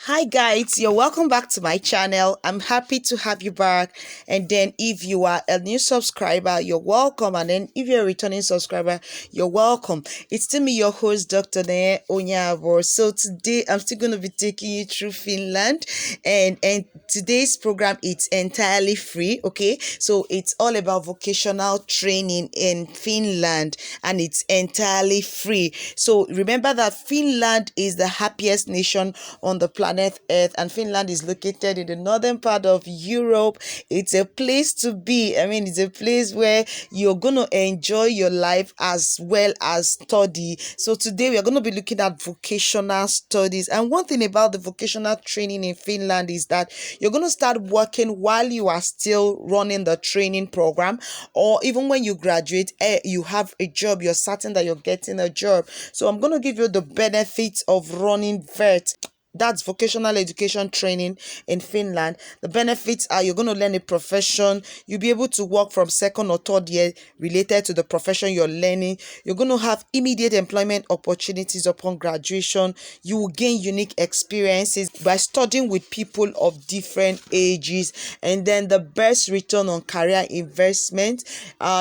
Hi guys, you're welcome back to my channel. I'm happy to have you back. And then if you are a new subscriber, you're welcome. And then if you're a returning subscriber, you're welcome. It's still me, your host, Dr. Ne Onyavo. So today I'm still going to be taking you through Finland, and today's program it's entirely free. Okay, so it's all about vocational training in Finland, and it's entirely free. So remember that Finland is the happiest nation on the planet Earth, and Finland is located in the northern part of Europe. It's a place to be. I mean, it's a place where you're going to enjoy your life as well as study. So today we are going to be looking at vocational studies. And one thing about the vocational training in Finland is that you're going to start working while you are still running the training program, or even when you graduate, you have a job, you're certain that you're getting a job. So I'm going to give you the benefits of running VET. That's vocational education training in Finland. The benefits are you're going to learn a profession. You'll be able to work from second or third year related to the profession you're learning. You're going to have immediate employment opportunities upon graduation. You will gain unique experiences by studying with people of different ages. And then the best return on career investment,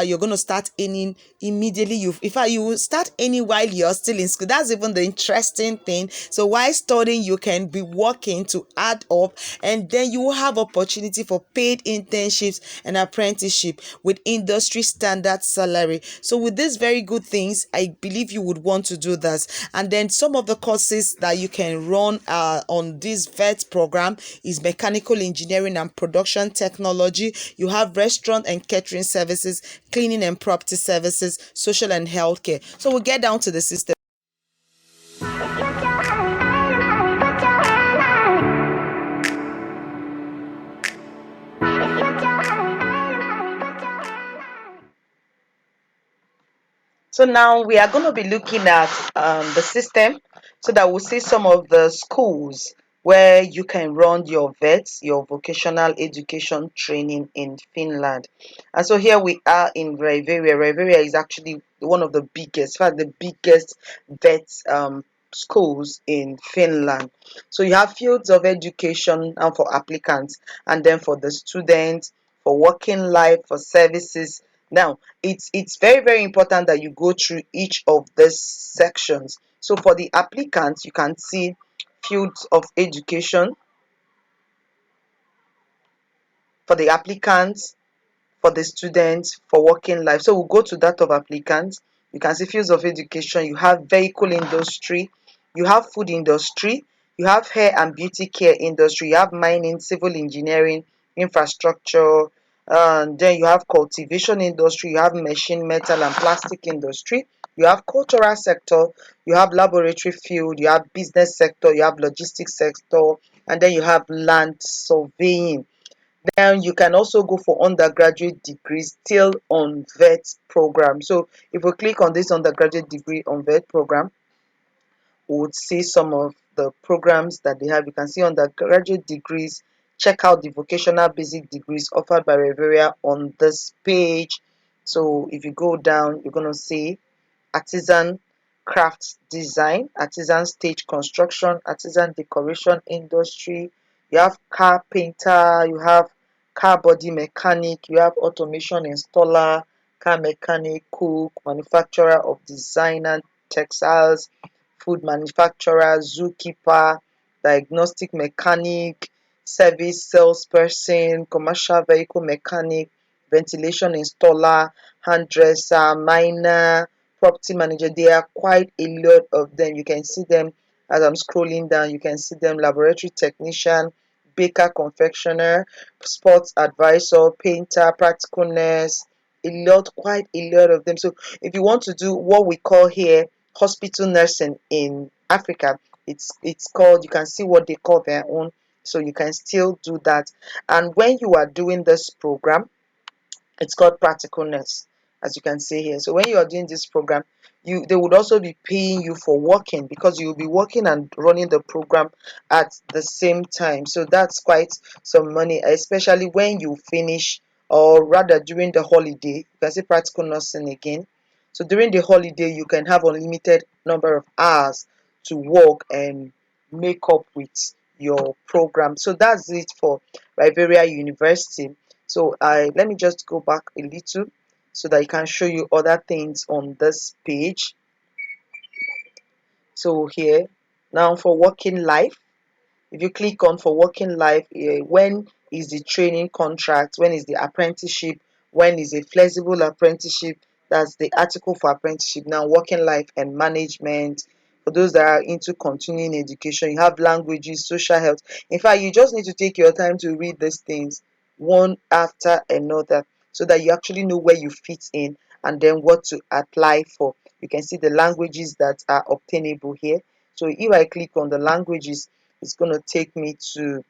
you're going to start earning immediately. You will start earning while you're still in school. That's even the interesting thing. So while studying, you can be working to add up, and then you will have opportunity for paid internships and apprenticeship with industry standard salary. So with these very good things, I believe you would want to do that. And then some of the courses that you can run on this VET program is mechanical engineering and production technology. You have restaurant and catering services, cleaning and property services, social and healthcare. So we'll get down to the system. So now we are going to be looking at the system, so that we'll see some of the schools where you can run your VETs, your vocational education training in Finland. And so here we are in Riveria. Riveria is actually one of the biggest, in fact, the biggest VET schools in Finland. So you have fields of education and for applicants, and then for the students, for working life, for services. Now, it's very, very important that you go through each of these sections. So for the applicants, you can see fields of education for the applicants, for the students, for working life. So we'll go to that of applicants. You can see fields of education. You have vehicle industry, you have food industry, you have hair and beauty care industry, you have mining, civil engineering, infrastructure, and then you have cultivation industry, you have machine, metal and plastic industry, you have cultural sector, you have laboratory field, you have business sector, you have logistics sector, and then you have land surveying. Then you can also go for undergraduate degrees still on VET program. So if we click on this undergraduate degree on VET program, we would see some of the programs that they have. You can see undergraduate degrees. Check out the vocational basic degrees offered by Riveria on this page. So if you go down, you're going to see artisan craft design, artisan stage construction, artisan decoration industry. You have carpenter, you have car body mechanic, you have automation installer, car mechanic, cook, manufacturer of design and textiles, food manufacturer, zookeeper, diagnostic mechanic, service salesperson, commercial vehicle mechanic, ventilation installer, hairdresser, miner, property manager. There are quite a lot of them. You can see them as I'm scrolling down. You can see them: laboratory technician, baker, confectioner, sports advisor, painter, practical nurse. Quite a lot of them. So if you want to do what we call here hospital nursing in Africa, it's called, you can see what they call their own. So you can still do that. And when you are doing this program, it's called practical nurse, as you can see here. So when you are doing this program, they would also be paying you for working, because you will be working and running the program at the same time. So that's quite some money, especially when you finish, or rather during the holiday. You can see practical nursing again. So during the holiday, you can have unlimited number of hours to work and make up with your program. So that's it for Riberia University. So let me just go back a little so that I can show you other things on this page. So here, now for working life, if you click on for working life, when is the training contract, when is the apprenticeship, when is a flexible apprenticeship, that's the article for apprenticeship. Now working life and management, for those that are into continuing education, you have languages, social health. In fact, you just need to take your time to read these things one after another so that you actually know where you fit in and then what to apply for. You can see the languages that are obtainable here. So if I click on the languages, it's going to take me to,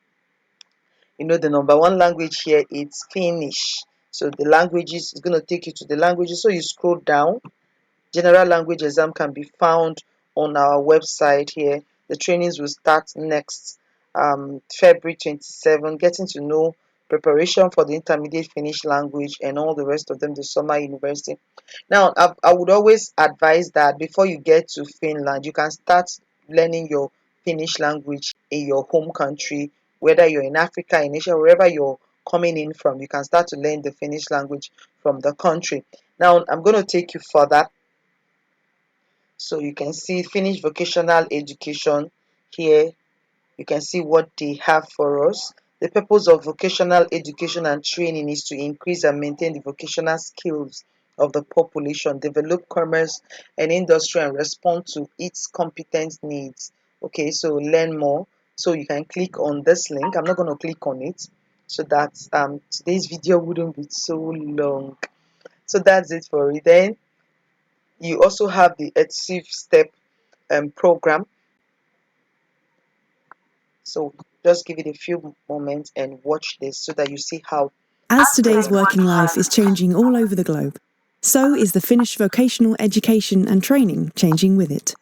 the number one language here, it's Finnish. So the languages is going to take you to the languages. So you scroll down. General language exam can be found on our website here. The trainings will start next February 27. Getting to know preparation for the intermediate Finnish language and all the rest of them, the summer university. Now, I would always advise that before you get to Finland, you can start learning your Finnish language in your home country, whether you're in Africa, in Asia, wherever you're coming in from. You can start to learn the Finnish language from the country. Now, I'm going to take you further. So you can see Finnish vocational education here. You can see what they have for us. The purpose of vocational education and training is to increase and maintain the vocational skills of the population, develop commerce and industry, and respond to its competent needs. Okay, so learn more. So you can click on this link. I'm not going to click on it so that today's video wouldn't be so long. So that's it for it. Then you also have the EdSIV step program. So just give it a few moments and watch this so that you see how. As today's working life is changing all over the globe, so is the Finnish vocational education and training changing with it.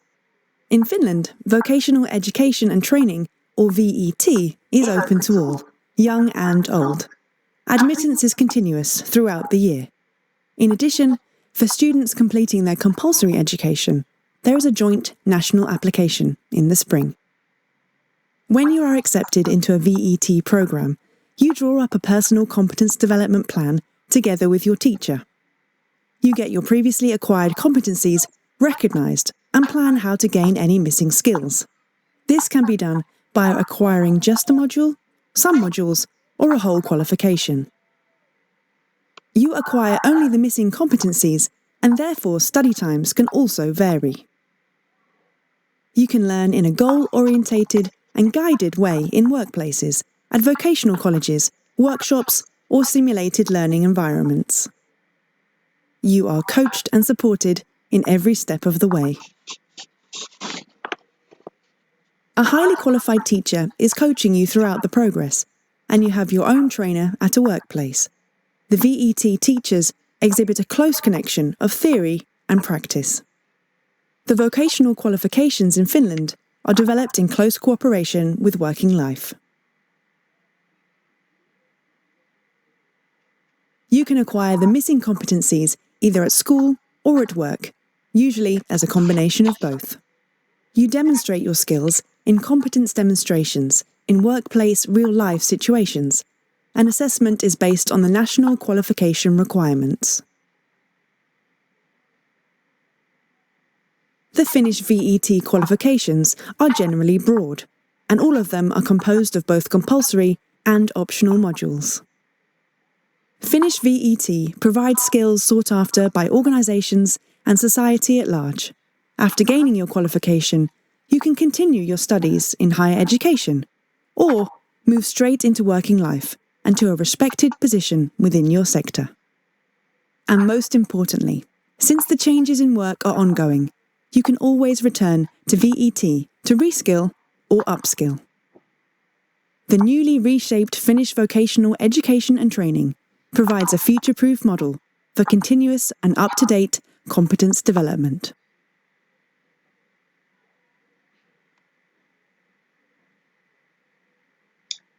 In Finland, vocational education and training, or VET, is open to all, young and old. Admittance is continuous throughout the year. In addition, for students completing their compulsory education, there is a joint national application in the spring. When you are accepted into a VET program, you draw up a personal competence development plan together with your teacher. You get your previously acquired competencies recognised and plan how to gain any missing skills. This can be done by acquiring just a module, some modules, or a whole qualification. You acquire only the missing competencies, and therefore study times can also vary. You can learn in a goal-orientated and guided way in workplaces, at vocational colleges, workshops, or simulated learning environments. You are coached and supported in every step of the way. A highly qualified teacher is coaching you throughout the progress, and you have your own trainer at a workplace. The VET teachers exhibit a close connection of theory and practice. The vocational qualifications in Finland are developed in close cooperation with working life. You can acquire the missing competencies either at school or at work, usually as a combination of both. You demonstrate your skills in competence demonstrations in workplace real-life situations. An assessment is based on the national qualification requirements. The Finnish VET qualifications are generally broad, and all of them are composed of both compulsory and optional modules. Finnish VET provides skills sought after by organisations and society at large. After gaining your qualification, you can continue your studies in higher education, or move straight into working life and to a respected position within your sector. And most importantly, since the changes in work are ongoing, you can always return to VET to reskill or upskill. The newly reshaped Finnish vocational education and training provides a future-proof model for continuous and up-to-date competence development.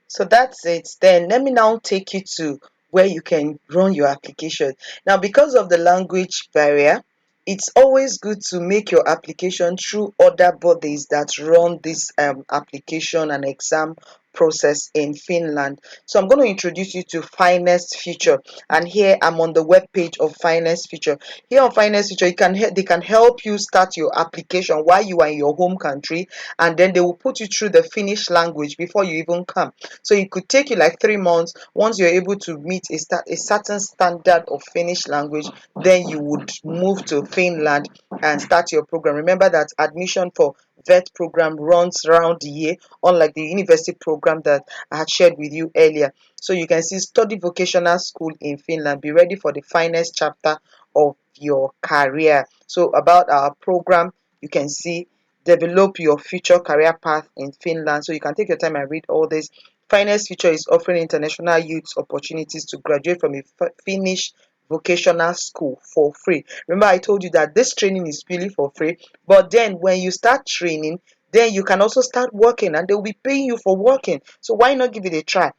So that's it. Then let me now take you to where you can run your application. Now, because of the language barrier, it's always good to make your application through other bodies that run this application and exam process in Finland. So I'm going to introduce you to Finest Future, and here I'm on the web page of Finest Future. Here on Finest Future, they can help you start your application while you are in your home country, and then they will put you through the Finnish language before you even come. So it could take you like 3 months. Once you're able to meet a certain standard of Finnish language, then you would move to Finland and start your program. Remember that admission for vet program runs around the year, unlike the university program that I had shared with you earlier. So you can see study vocational school in Finland. Be ready for the finest chapter of your career. So about our program, you can see develop your future career path in Finland. So you can take your time and read all this. Finest Future is offering international youths opportunities to graduate from a Finnish vocational school for free. Remember, I told you that this training is purely for free, but then when you start training, then you can also start working and they'll be paying you for working. So why not give it a try?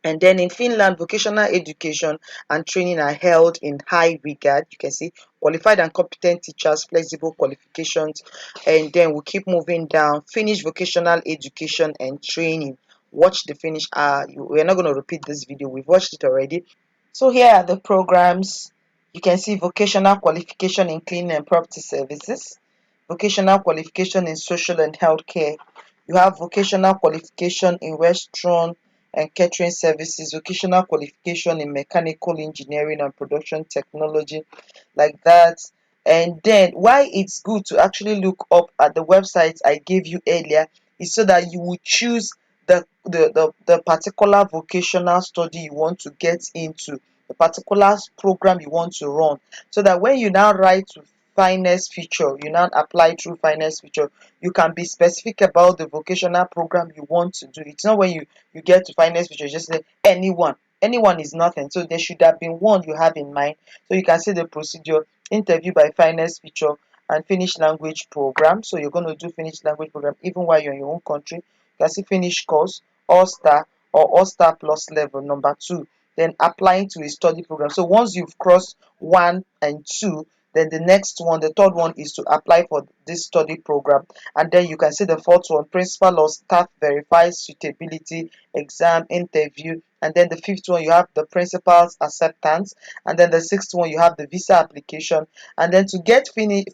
And then in Finland, vocational education and training are held in high regard. You can see qualified and competent teachers, flexible qualifications. And then we keep moving down. Finnish vocational education and training. Watch the Finnish. We're not going to repeat this video. We've watched it already. So here are the programs. You can see vocational qualification in cleaning and property services, vocational qualification in social and healthcare. You have vocational qualification in restaurant and catering services, vocational qualification in mechanical engineering and production technology, like that. And then why it's good to actually look up at the websites I gave you earlier is so that you will choose the particular vocational study you want to get into, the particular program you want to run, so that when you now write to Finest Future, you now apply through Finest Future, you can be specific about the vocational program you want to do. It's not when you get to Finest Future, you just say anyone. Anyone is nothing. So there should have been one you have in mind. So you can see the procedure: interview by Finest Future and Finnish language program. So you're going to do Finnish language program even while you're in your own country. You can see Finnish course, All Star or All Star Plus level number 2. Then applying to a study program. So once you've crossed 1 and 2, then the next one, the third one, is to apply for this study program. And then you can see the fourth one: principal or staff verifies suitability exam interview. And then the fifth one, you have the principal's acceptance. And then the sixth one, you have the visa application. And then to get finished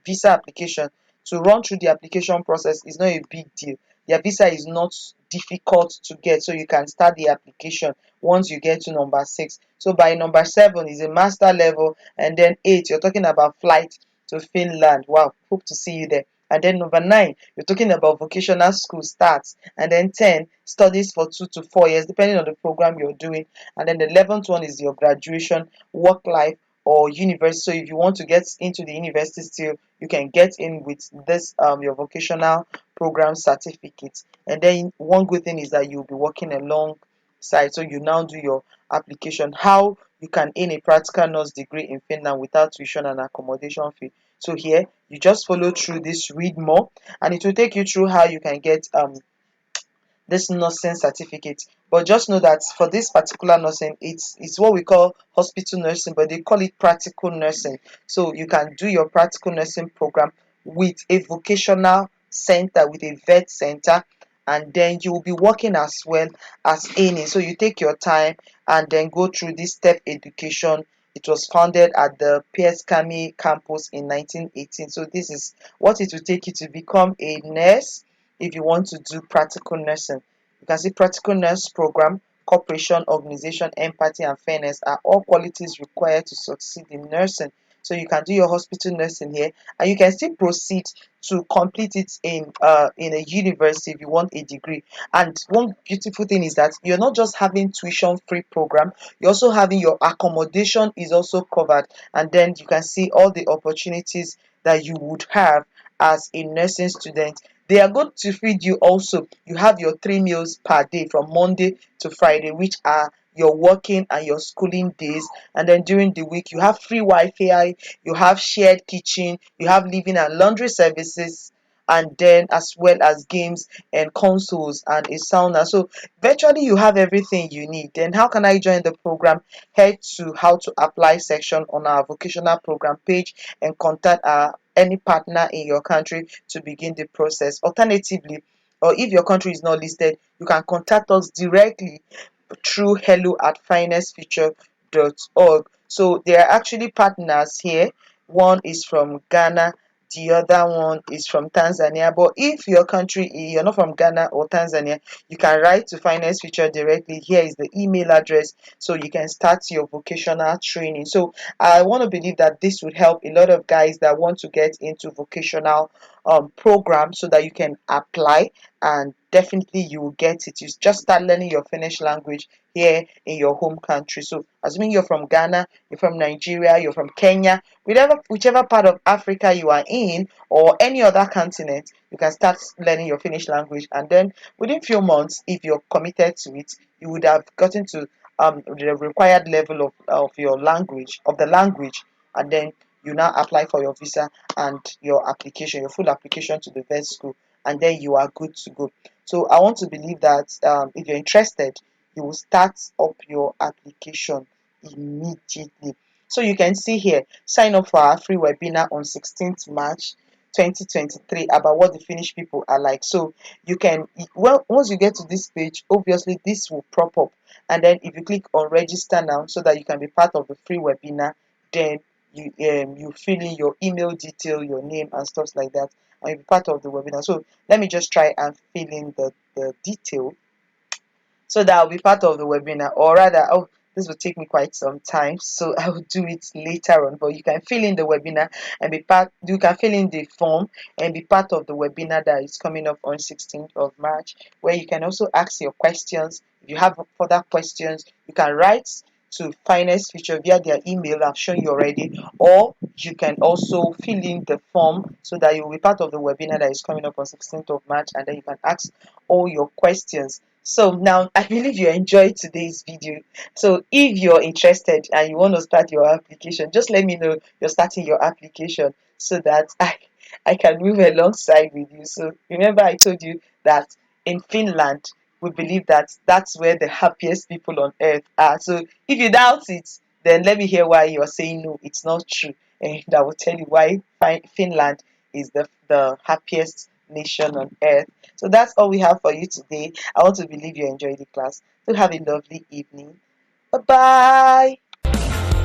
visa application, to run through the application process is not a big deal. Their visa is not difficult to get, so you can start the application once you get to number 6. So by number 7 is a master level, and then 8, you're talking about flight to Finland. Wow, hope to see you there. And then number 9, you're talking about vocational school starts. And then 10, studies for 2 to 4 years, depending on the program you're doing. And then the 11th one is your graduation, work life, or university. So if you want to get into the university still, you can get in with this your vocational program certificate. And then one good thing is that you'll be working alongside. So you now do your application. How you can earn a practical nurse degree in Finland without tuition and accommodation fee. So here you just follow through this, read more, and it will take you through how you can get this nursing certificate. But just know that for this particular nursing, it's what we call hospital nursing, but they call it practical nursing. So you can do your practical nursing program with a vocational center, with a vet center, and then you will be working as well as any. So you take your time and then go through this step education. It was founded at the Pieskami campus in 1918. So this is what it will take you to become a nurse if you want to do practical nursing. You can see practical nurse program, cooperation, organization, empathy, and fairness are all qualities required to succeed in nursing. So you can do your hospital nursing here, and you can still proceed to complete it in a university if you want a degree. And one beautiful thing is that you're not just having tuition free program, you're also having your accommodation is also covered, and then you can see all the opportunities that you would have as a nursing student. They are going to feed you also. You have your 3 meals per day from Monday to Friday, which are your working and your schooling days. And then during the week, you have free Wi-Fi, you have shared kitchen, you have living and laundry services, and then as well as games and consoles and a sauna. So virtually you have everything you need. Then how can I join the program? Head to how to apply section on our vocational program page and contact any partner in your country to begin the process. Alternatively, or if your country is not listed, you can contact us directly through hello@finestfuture.org. So there are actually partners here. One is from Ghana, the other one is from Tanzania. But if your country, you're not from Ghana or Tanzania, you can write to Finance Future directly. Here is the email address, so you can start your vocational training. So I want to believe that this would help a lot of guys that want to get into vocational program, so that you can apply and definitely you will get it. You just start learning your Finnish language here in your home country. So assuming you're from Ghana, you're from Nigeria, you're from Kenya, whichever part of Africa you are in, or any other continent, you can start learning your Finnish language, and then within few months, if you're committed to it, you would have gotten to the required level of your language, of the language, and then you now apply for your visa and your application, your full application to the vet school, and then you are good to go. So I want to believe that if you're interested, you will start up your application immediately. So you can see here, sign up for our free webinar on 16th March 2023 about what the Finnish people are like. So you can, well, once you get to this page, obviously this will prop up, and then if you click on register now so that you can be part of the free webinar, then you fill in your email detail, your name and stuff like that, and you'll be part of the webinar. So let me just try and fill in the detail so that I'll be part of the webinar, or rather, oh, this will take me quite some time, so I will do it later on. But you can fill in the webinar and be part. You can fill in the form and be part of the webinar that is coming up on 16th of March, where you can also ask your questions. If you have further questions, you can write to Finance Future via their email. I've shown you already, or you can also fill in the form so that you will be part of the webinar that is coming up on 16th of March, and then you can ask all your questions. So now I believe you enjoyed today's video. So if you're interested and you want to start your application, just let me know you're starting your application so that I can move alongside with you. So remember I told you that in Finland we believe that that's where the happiest people on earth are. So if you doubt it, then let me hear why you're saying no, it's not true. And I will tell you why Finland is the happiest nation on earth. So that's all we have for you today. I want to believe you enjoyed the class. So have a lovely evening. Bye bye.